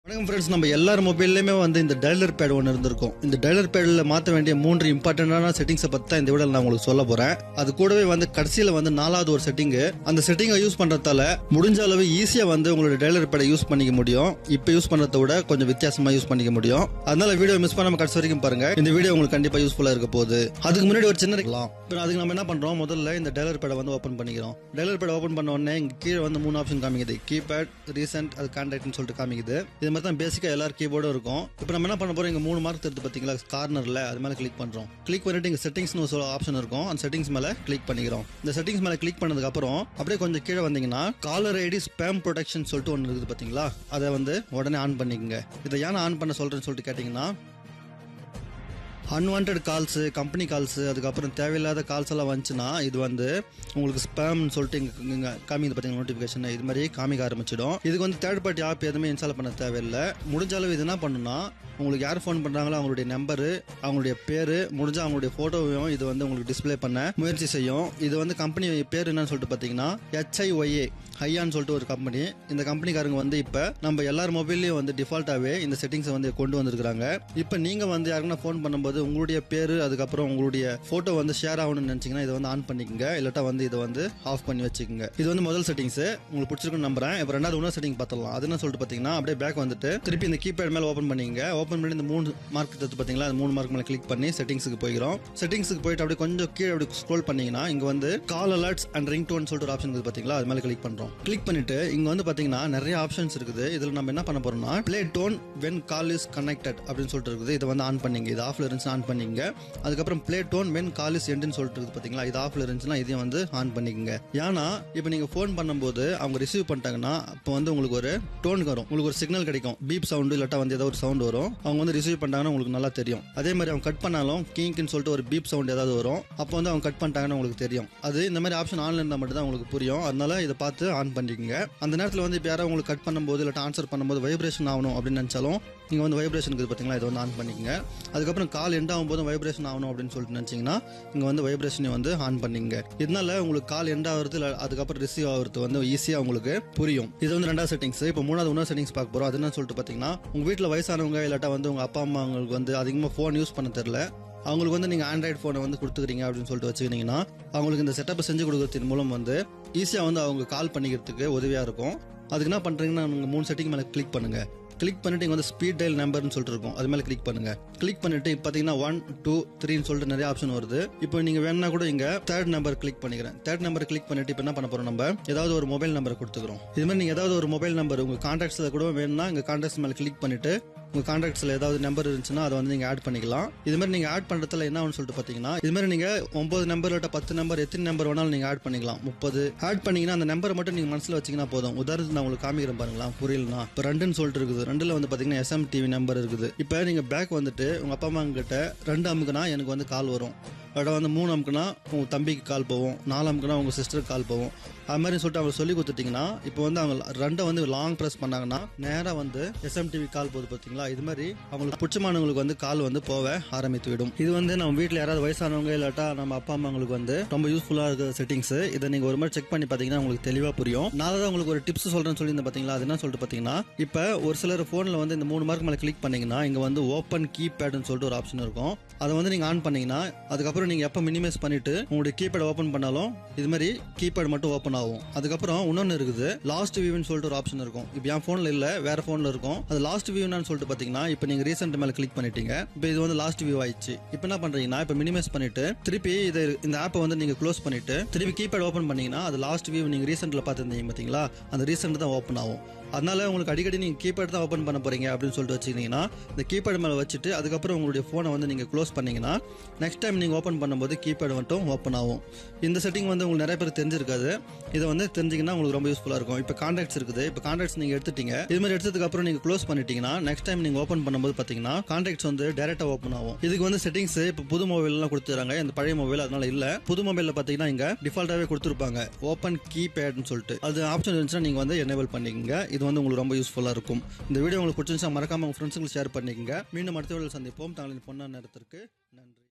வணக்கம் ஃப்ரெண்ட்ஸ், நம்ம எல்லார் மொபைல்லையுமே வந்து இந்த டயலர் பேட் ஒன்று இருந்திருக்கும். இந்த டயலர் பேடில் மாற்ற வேண்டிய 3 இம்பார்ட்டண்டான செட்டிங்ஸை பற்றி தான் இந்த வீடியோவில் நான் உங்களுக்கு சொல்ல போகிறேன். அது கூடவே வந்து கடைசியில் வந்து 4வது ஒரு செட்டிங்கு. அந்த செட்டிங்கை யூஸ் பண்ணுறதால முடிஞ்ச அளவு ஈஸியாக வந்து உங்களோட டயலர் பேடை யூஸ் பண்ணிக்க முடியும். இப்போ யூஸ் பண்ணுறத விட கொஞ்சம் வித்தியாசமாக யூஸ் பண்ணிக்க முடியும். அதனால வீடியோ மிஸ் பண்ணாமல் கடைசி வரைக்கும் பாருங்க. இந்த வீடியோ உங்களுக்கு கண்டிப்பாக யூஸ்ஃபுல்லாக இருக்க போகுது. அதுக்கு முன்னாடி ஒரு சின்ன இருக்கலாம். இப்போ அதுக்கு நம்ம என்ன பண்ணுறோம், முதல்ல இந்த டயலர் பேடை வந்து ஓப்பன் பண்ணிக்கிறோம். டயலர் பேடை ஓப்பன் பண்ண உடனே இங்கே கீழே வந்து 3 ஆப்ஷன் காமிக்குது. கீபேட், ரீசெண்ட், அது கான்டாக்ட்னு சொல்லிட்டு காமிக்குது. இது மாதிரி தான் பேசிக்காக எல்லாரும் கீபோர்டும் இருக்கும். இப்போ நம்ம என்ன பண்ண போறோம், இங்க 3 மார்க் தெரியுது பாத்தீங்களா கார்னர்ல, அது மேல கிளிக் பண்றோம். கிளிக் பண்ணிட்டு இங்க செட்டிங்ஸ்னு ஒரு ஆப்ஷன் இருக்கும். அந்த செட்டிங்ஸ் மேல கிளிக் பண்ணிக்கிறோம். இந்த செட்டிங்ஸ் மேல கிளிக் பண்ணதுக்கு அப்புறம் அப்படியே கொஞ்சம் கீழே வந்தீங்கன்னா காலர் ஐடி ஸ்பேம் ப்ரொடெக்ஷன் சொல்லிட்டு ஒன்று இருக்குது பாத்தீங்களா, அதை வந்து உடனே ஆன் பண்ணிக்கங்க. இதை ஏன் ஆன் பண்ண சொல்றேன்னு சொல்லிட்டு கேட்டீங்கன்னா, அன்வான்ட் கால்ஸு, கம்பெனி கால்ஸு, அதுக்கப்புறம் தேவையில்லாத கால்ஸ் எல்லாம் வந்துச்சுன்னா இது வந்து உங்களுக்கு ஸ்பேம்னு சொல்லிட்டு இங்கே காமிக்குது பார்த்தீங்கன்னா நோட்டிஃபிகேஷன் இது மாதிரி காமிக்க ஆரம்பிச்சிடும். இதுக்கு வந்து தேர்ட் பார்ட்டி ஆப் எதுவுமே இன்ஸ்டால் பண்ண தேவையில்லை. முடிஞ்ச அளவு இது என்ன பண்ணுன்னா, உங்களுக்கு யார் ஃபோன் பண்ணுறாங்களோ அவங்களுடைய நம்பரு, அவங்களுடைய பேர், முடிஞ்சால் அவங்களுடைய ஃபோட்டோவையும் இது வந்து உங்களுக்கு டிஸ்பிளே பண்ண முயற்சி செய்யும். இது வந்து கம்பெனி பேர் என்னன்னு சொல்லிட்டு பார்த்தீங்கன்னா HIYA, ஹையான்னு சொல்லிட்டு ஒரு கம்பெனி. இந்த கம்பெனிக்காரங்க வந்து இப்போ நம்ம எல்லார் மொபைல்லையும் வந்து டிஃபால்ட்டாகவே இந்த செட்டிங்ஸை வந்து கொண்டு வந்திருக்காங்க. இப்போ நீங்கள் வந்து யாருன்னா ஃபோன் பண்ணும்போது உங்களுடைய பேர், அதுக்கப்புறம் உங்களுடைய ஃபோட்டோ வந்து ஷேர் ஆகணும்னு நினச்சிங்கன்னா இதை வந்து ஆன் பண்ணிக்கோங்க. இல்லாட்டா வந்து இதை வந்து ஆஃப் பண்ணி வச்சுக்கோங்க. இது வந்து முதல் செட்டிங்ஸ். உங்களுக்கு பிடிச்சிருக்குன்னு நம்புறேன். இப்போ ரெண்டாவது இன்னொரு செட்டிங் பார்த்துடலாம். அது என்ன சொல்லிட்டு பார்த்தீங்கன்னா, அப்படியே பேக் வந்துட்டு திருப்பி இந்த கீபேட் மேலே ஓப்பன் பண்ணிங்க. ஓப்பன் பண்ணி இந்த 3 மார்க் எடுத்து பார்த்தீங்களா, அந்த 3 மார்க் மேலே கிளிக் பண்ணி செட்டிங்ஸுக்கு போயிடும். செட்டிங்ஸுக்கு போயிட்டு அப்படியே கொஞ்சம் கீழே அப்படி ஸ்க்ரோல் பண்ணீங்கன்னா இங்கே வந்து கால் அலர்ட்ஸ் அண்ட் ரிங் டோன் சொல்லிட்டு ஒரு ஆப்ஷன் இருக்குது பார்த்தீங்களா, அது மேலே கிளிக் பண்ணுறோம். கிளிக் பண்ணிட்டு இங்கே வந்து பார்த்தீங்கன்னா நிறைய ஆப்ஷன்ஸ் இருக்குது. இதில் நம்ம என்ன பண்ண போறோம்னா, play tone when call is connected அப்படின்னு சொல்லிட்டு இருக்குது. இதை வந்து ஆன் பண்ணிங்க. இது ஆஃப்ல இருந்துச்சுன்னா ஆன் பண்ணிங்க. அதுக்கப்புறம் play tone when call is எண்ட்னு சொல்லிட்டு இருக்குது பார்த்தீங்களா, இது ஆஃப்ல இருந்துச்சுன்னா இதையும் வந்து ஆன் பண்ணிக்கங்க. ஏன்னா இப்போ நீங்கள் ஃபோன் பண்ணும்போது அவங்க ரிசீவ் பண்ணிட்டாங்கன்னா இப்போ வந்து உங்களுக்கு ஒரு டோன் வரும், உங்களுக்கு ஒரு சிக்னல் கிடைக்கும், பீப் சவுண்டு இல்லாட்டா வந்து ஏதாவது ஒரு சவுண்ட் வரும். அவங்க வந்து ரிசீவ் பண்ணிட்டாங்கன்னா உங்களுக்கு நல்லா தெரியும். அதே மாதிரி அவங்க கட் பண்ணாலும் கிங்க்னு சொல்லிட்டு ஒரு பீப் சவுண்ட் ஏதாவது வரும். அப்போ வந்து அவங்க கட் பண்ணிட்டாங்கன்னு உங்களுக்கு தெரியும். அது இந்த மாதிரி ஆப்ஷன் ஆன்ல இருந்தால் மட்டும் தான் உங்களுக்கு புரியும். அதனால இதை பார்த்து ஆன் பண்ணிக்கங்க. அந்த நேரத்தில் வந்து இப்போ யாராவது உங்களுக்கு கட் பண்ணும்போது இல்லாட்டா ஆன்சர் பண்ணும்போது வைப்ரேஷன் ஆகணும் அப்படின்னு நினச்சாலும் நீங்கள் வந்து வைப்ரேஷன் இருக்குது பார்த்தீங்களா, இதை வந்து ஆன் பண்ணிக்கங்க. அதுக்கப்புறம் கால் எண்ட் ஆகும்போது வைப்ரேஷன் ஆகணும் அப்படின்னு சொல்லிட்டு நினச்சிங்கன்னா இங்கே வந்து வைப்ரேஷனை வந்து ஆன் பண்ணிங்க. இதனால உங்களுக்கு கால் எண்ட் ஆகிறது இல்லை, அதுக்கப்புறம் ரிசீவ் ஆகிறது வந்து ஈஸியாக உங்களுக்கு புரியும். இது வந்து ரெண்டாவது செட்டிங்ஸ். இப்போ மூணாவது இன்னொரு செட்டிங்ஸ் பார்க்க போகிறோம். அது என்ன சொல்லிட்டு பார்த்தீங்கன்னா, உங்கள் வீட்டில் வயசானவங்க இல்லாட்டா வந்து உங்கள் அப்பா அம்மா அவங்களுக்கு வந்து அதிகமாக ஃபோன் யூஸ் பண்ண தெரியல, அவங்களுக்கு வந்து நீங்கள் ஆண்ட்ராய்டு ஃபோனை வந்து கொடுத்துக்கிறீங்க அப்படின்னு சொல்லிட்டு வச்சுக்கிட்டீங்கன்னா அவங்களுக்கு இந்த செட்டப்பை செஞ்சு கொடுக்கறதின் மூலம் வந்து ஈஸியாக வந்து அவங்க கால் பண்ணிக்கிறதுக்கு உதவியாக இருக்கும். அதுக்கு என்ன பண்ணுறீங்கன்னா, நீங்கள் 3 செட்டிங் மேலே கிளிக் பண்ணுங்க. கிளிக் பண்ணிட்டு இங்கே வந்து ஸ்பீட் டயல் நம்பர்னு சொல்லிட்டு இருக்கும், அது மேலே கிளிக் பண்ணுங்க. கிளிக் பண்ணிட்டு பார்த்தீங்கன்னா 1, 2, 3 சொல்லிட்டு நிறைய ஆப்ஷன் வருது. இப்போ நீங்க வேணா கூட இங்க தேர்ட் நம்பர் கிளிக் பண்ணிக்கிறேன். தேர்ட் நம்பர் கிளிக் பண்ணிட்டு இப்போ என்ன பண்ண போறோம், நம்ம ஏதாவது ஒரு மொபைல் நம்பரை கொடுத்துக்கிறோம். இது மாதிரி நீங்க ஏதாவது ஒரு மொபைல் நம்பர் உங்க கான்டாக்ட்ஸ்ல கூட வேணும்னா இங்க கான்டாக்ட்ஸ் மேலே கிளிக் பண்ணிட்டு உங்க கான்டாக்ட்ஸ்ல ஏதாவது நம்பர் இருந்துச்சுன்னா அதை வந்து நீங்க ஆட் பண்ணிக்கலாம். இது மாதிரி நீங்க ஆட் பண்றதுல என்ன ஆகும்னு சொல்லிட்டு பாத்தீங்கன்னா, இது மாதிரி நீங்க 9 நம்பர் இல்ல 10 நம்பர் எத்தனை நம்பர் வேணாலும் நீங்க ஆட் பண்ணிக்கலாம். 30 ஆட் பண்ணீங்கன்னா அந்த நம்பரை மட்டும் நீங்க மனசுல வச்சீங்கன்னா போதும். உதாரணத்துக்கு நான் உங்களுக்கு காமிக்கிறேன் பாருங்களா, புரியலனா இப்போ 2ன்னு சொல்லிட்டு இருக்குது. 2ல வந்து பாத்தீங்கன்னா SMTV நம்பர் இருக்குது. இப்போ நீங்க பேக் வந்துட்டு உங்க அப்பா அம்மா கிட்ட 2 அமுக்குனா எனக்கு வந்து கால் வரும், இடம் வந்து 3 அமுக்குனா உங்க தம்பிக்கு கால் போகும், 4 அமுக்குனா உங்க சிஸ்டருக்கு கால் போகும். அது மாதிரி சொல்லிட்டு அவங்க சொல்லி கொடுத்துட்டீங்கன்னா இப்போ வந்து அவங்க 2 வந்து லாங் ப்ரெஸ் பண்ணாங்கன்னா நேராக வந்து SMTV கால் போகுது பார்த்தீங்களா. இது மாதிரி அவங்களுக்கு பிடிச்சமானவங்களுக்கு வந்து கால் வந்து போக ஆரம்பித்து விடும். இது வந்து நம்ம வீட்டில் யாராவது வயசானவங்க இல்லாட்டா நம்ம அப்பா அம்மாங்களுக்கு வந்து ரொம்ப யூஸ்ஃபுல்லாக இருக்கிற செட்டிங்ஸ். இதை நீங்கள் ஒரு மாதிரி செக் பண்ணி பார்த்தீங்கன்னா உங்களுக்கு தெளிவாக புரியும். நான் தான் உங்களுக்கு ஒரு டிப்ஸ் சொல்கிறேன்னு சொல்லியிருந்தேன் பார்த்தீங்களா. அது என்ன சொல்லிட்டு பார்த்தீங்கன்னா, இப்போ ஒரு சிலர் ஃபோனில் வந்து இந்த 3 மார்க் மேலே கிளிக் பண்ணிங்கன்னா இங்கே வந்து ஓப்பன் கீபேட்னு சொல்லிட்டு ஒரு ஆப்ஷன் இருக்கும். அதை வந்து நீங்கள் ஆன் பண்ணீங்கன்னா அதுக்கப்புறம் நீங்கள் எப்போ மினிமைஸ் பண்ணிட்டு உங்களுடைய கீபேட் ஓப்பன் பண்ணாலும் இது மாதிரி கீபேட் மட்டும் ஓப்பன் ஆகும். அதுக்கப்புறம் இன்னொன்று இருக்குது, லாஸ்ட் வியூன்னு சொல்லிட்டு ஒரு ஆப்ஷன் இருக்கும். இப்போ என் ஃபோனில் இல்லை, வேற ஃபோனில் இருக்கும். அது லாஸ்ட் வியூன்னு சொல்லிட்டு பார்த்தீங்கன்னா இப்போ நீங்கள் ரீசெண்ட் மேலே கிளிக் பண்ணிட்டீங்க. இப்போ இது வந்து லாஸ்ட் வியூ ஆயிடுச்சு. இப்போ என்ன பண்ணுறீங்கன்னா, இப்போ மினிமைஸ் பண்ணிட்டு திருப்பி இந்த ஆப்பை வந்து நீங்கள் க்ளோஸ் பண்ணிட்டு திருப்பி கீபேட் ஓப்பன் பண்ணீங்கன்னா அது லாஸ்ட் வியூ நீங்கள் ரீசெண்ட்ல பார்த்துருந்தீங்க பார்த்தீங்களா, அந்த ரீசெண்ட் தான் ஓப்பன் ஆகும். அதனால உங்களுக்கு அடிக்கடி நீங்கள் கீபேட் தான் ஓப்பன் பண்ண போறீங்க அப்படின்னு சொல்லிட்டு வச்சுக்கிட்டீங்கன்னா இந்த கீபேட் மேலே வச்சுட்டு அதுக்கப்புறம் உங்களுடைய ஃபோனை வந்து நீங்கள் க்ளோஸ் பண்ணீங்கன்னா நெக்ஸ்ட் டைம் நீங்கள் ஓப்பன் பண்ணும்போது கீபேட் மட்டும் ஓப்பன் ஆகும். இந்த செட்டிங் வந்து உங்களுக்கு நிறைய பேர் தெரிஞ்சிருக்காது. இதை வந்து தெரிஞ்சிங்கன்னா உங்களுக்கு ரொம்ப யூஸ்ஃபுல்லாக இருக்கும். இப்போ கான்டாக்ட்ஸ் இருக்குது. இப்போ கான்டாக்ட்ஸ் நீங்கள் எடுத்துட்டீங்க. இது மாதிரி எடுத்ததுக்கு அப்புறம் நீங்கள் க்ளோஸ் பண்ணிட்டீங்கன்னா நெக்ஸ்ட் டைம் நீங்கள் ஓப்பன் பண்ணும்போது பார்த்தீங்கன்னா கான்டாக்ட்ஸ் வந்து டேரெக்டாக ஓப்பன் ஆகும். இதுக்கு வந்து செட்டிங்ஸ் இப்போ புது மொபைல்லாம் கொடுத்துறாங்க, இந்த பழைய மொபைல் அதனால இல்லை. புது மொபைலில் பார்த்தீங்கன்னா இங்கே டிஃபால்ட்டாகவே கொடுத்துருப்பாங்க ஓப்பன் கீபேட்னு சொல்லிட்டு. அது ஆப்ஷன் இருந்துச்சுன்னா நீங்கள் வந்து எனேபிள் பண்ணிக்கங்க. இது வந்து உங்களுக்கு ரொம்ப யூஸ்ஃபுல்லாக இருக்கும். இந்த வீடியோ உங்களுக்கு பிடிச்சிருந்தா மறக்காம உங்கள் ஃப்ரெண்ட்ஸுங்களுக்கு ஷேர் பண்ணிக்கங்க. மீண்டும் அடுத்த வீடியோவில் சந்திப்போம். தங்களின் பொன்னான நேரத்திற்கு நன்றி.